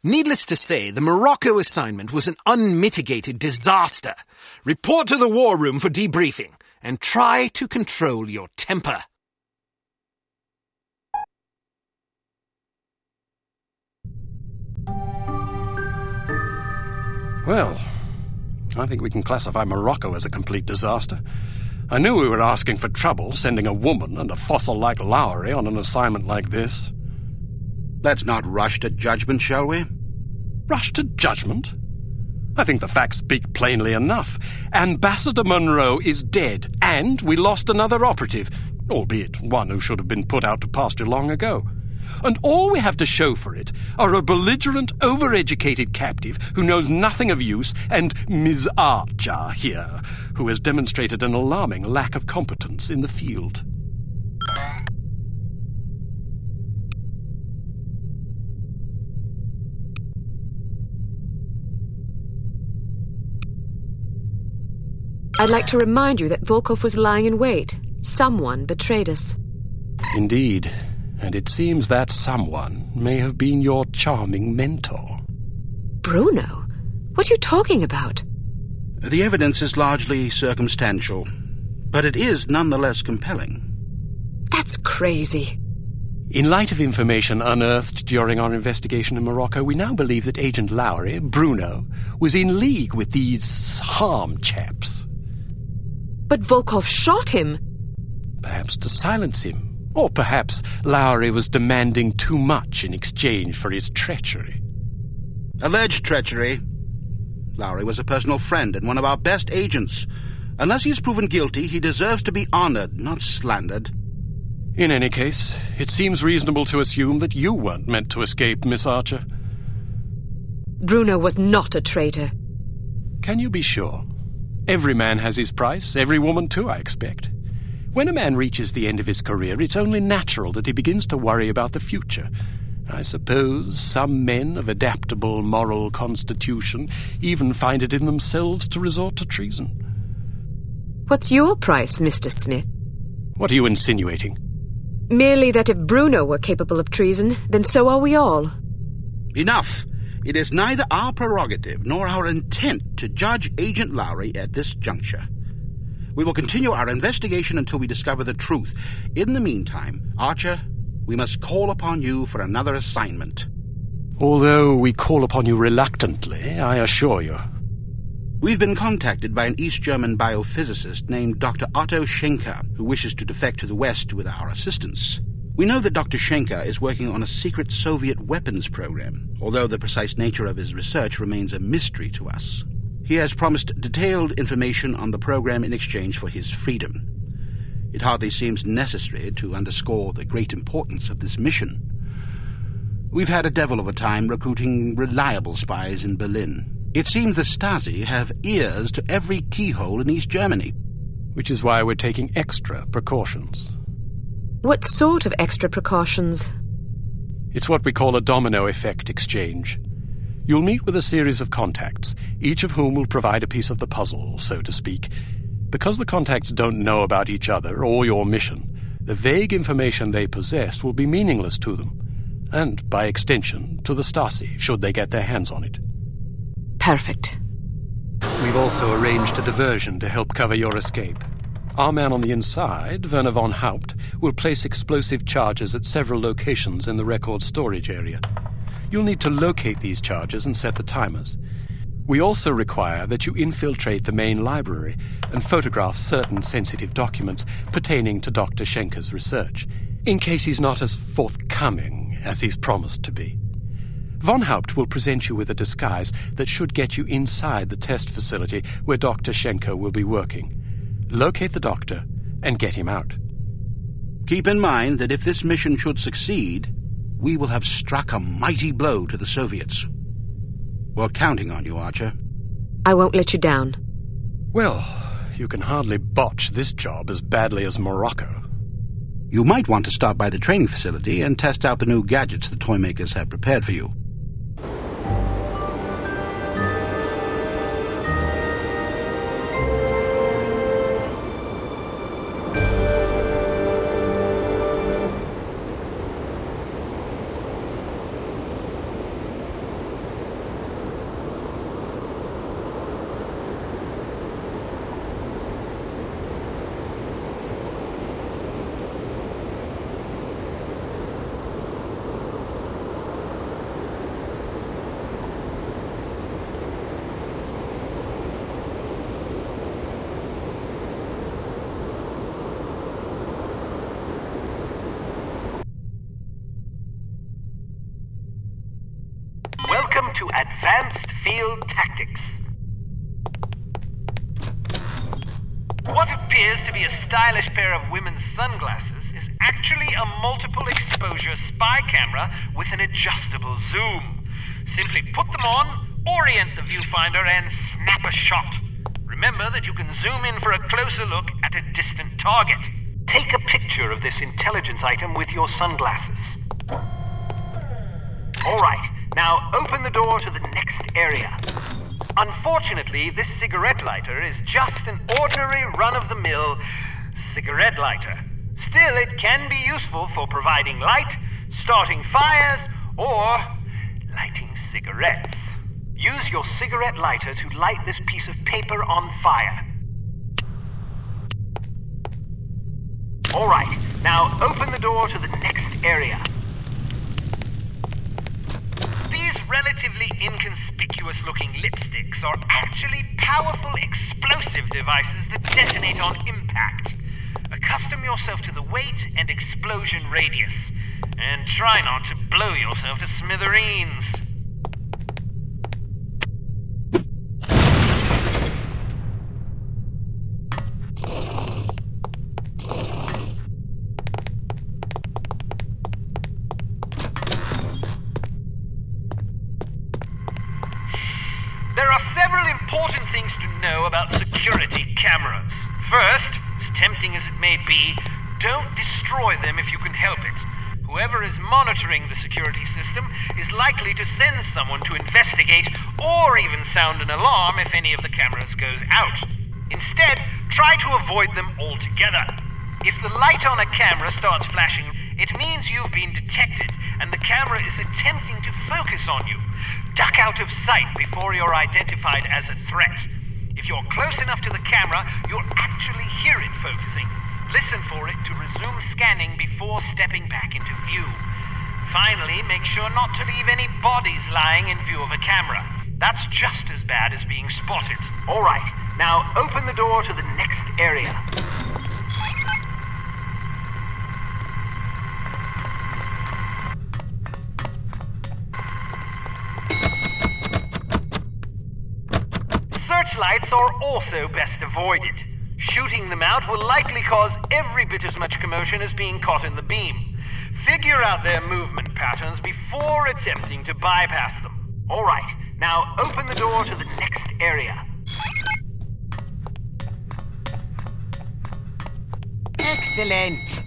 Needless to say, the Morocco assignment was an unmitigated disaster. Report to the war room for debriefing, and try to control your temper. Well, I think we can classify Morocco as a complete disaster. I knew we were asking for trouble, sending a woman and a fossil like Lowry on an assignment like this. Let's not rush to judgment, shall we? Rush to judgment? I think the facts speak plainly enough. Ambassador Monroe is dead, and we lost another operative, albeit one who should have been put out to pasture long ago. And all we have to show for it are a belligerent, overeducated captive who knows nothing of use, and Ms. Archer here, who has demonstrated an alarming lack of competence in the field. I'd like to remind you that Volkov was lying in wait. Someone betrayed us. Indeed. And it seems that someone may have been your charming mentor. Bruno? What are you talking about? The evidence is largely circumstantial, but it is nonetheless compelling. That's crazy. In light of information unearthed during our investigation in Morocco, we now believe that Agent Lowry, Bruno, was in league with these harm chaps. But Volkov shot him. Perhaps to silence him. Or perhaps Lowry was demanding too much in exchange for his treachery. Alleged treachery. Lowry was a personal friend and one of our best agents. Unless he is proven guilty, he deserves to be honored, not slandered. In any case, it seems reasonable to assume that you weren't meant to escape, Miss Archer. Bruno was not a traitor. Can you be sure? Every man has his price, every woman too, I expect. When a man reaches the end of his career, it's only natural that he begins to worry about the future. I suppose some men of adaptable moral constitution even find it in themselves to resort to treason. What's your price, Mr. Smith? What are you insinuating? Merely that if Bruno were capable of treason, then so are we all. Enough! It is neither our prerogative nor our intent to judge Agent Lowry at this juncture. We will continue our investigation until we discover the truth. In the meantime, Archer, we must call upon you for another assignment. Although we call upon you reluctantly, I assure you. We've been contacted by an East German biophysicist named Dr. Otto Schenker, who wishes to defect to the West with our assistance. We know that Dr. Schenker is working on a secret Soviet weapons program, although the precise nature of his research remains a mystery to us. He has promised detailed information on the program in exchange for his freedom. It hardly seems necessary to underscore the great importance of this mission. We've had a devil of a time recruiting reliable spies in Berlin. It seems the Stasi have ears to every keyhole in East Germany. Which is why we're taking extra precautions. What sort of extra precautions? It's what we call a domino effect exchange. You'll meet with a series of contacts, each of whom will provide a piece of the puzzle, so to speak. Because the contacts don't know about each other or your mission, the vague information they possess will be meaningless to them, and, by extension, to the Stasi, should they get their hands on it. Perfect. We've also arranged a diversion to help cover your escape. Our man on the inside, Werner von Haupt, will place explosive charges at several locations in the record storage area. You'll need to locate these charges and set the timers. We also require that you infiltrate the main library and photograph certain sensitive documents pertaining to Dr. Schenker's research, in case he's not as forthcoming as he's promised to be. Von Haupt will present you with a disguise that should get you inside the test facility where Dr. Schenker will be working. Locate the doctor and get him out. Keep in mind that if this mission should succeed, we will have struck a mighty blow to the Soviets. We're counting on you, Archer. I won't let you down. Well, you can hardly botch this job as badly as Morocco. You might want to stop by the training facility and test out the new gadgets the toy makers have prepared for you. to advanced field tactics. What appears to be a stylish pair of women's sunglasses is actually a multiple exposure spy camera with an adjustable zoom. Simply put them on, orient the viewfinder, and snap a shot. Remember that you can zoom in for a closer look at a distant target. Take a picture of this intelligence item with your sunglasses. All right, now open the door to the next area. Unfortunately, this cigarette lighter is just an ordinary run-of-the-mill cigarette lighter. Still, it can be useful for providing light, starting fires, or lighting cigarettes. Use your cigarette lighter to light this piece of paper on fire. All right, now open the door to the next area. These relatively inconspicuous-looking lipsticks are actually powerful explosive devices that detonate on impact. Accustom yourself to the weight and explosion radius, and try not to blow yourself to smithereens. There are several important things to know about security cameras. First, as tempting as it may be, don't destroy them if you can help it. Whoever is monitoring the security system is likely to send someone to investigate or even sound an alarm if any of the cameras goes out. Instead, try to avoid them altogether. If the light on a camera starts flashing, it means you've been detected and the camera is attempting to focus on you. Duck out of sight before you're identified as a threat. If you're close enough to the camera, you'll actually hear it focusing. Listen for it to resume scanning before stepping back into view. Finally, make sure not to leave any bodies lying in view of a camera. That's just as bad as being spotted. All right, now open the door to the next area. Searchlights are also best avoided. Shooting them out will likely cause every bit as much commotion as being caught in the beam. Figure out their movement patterns before attempting to bypass them. All right, now open the door to the next area. Excellent.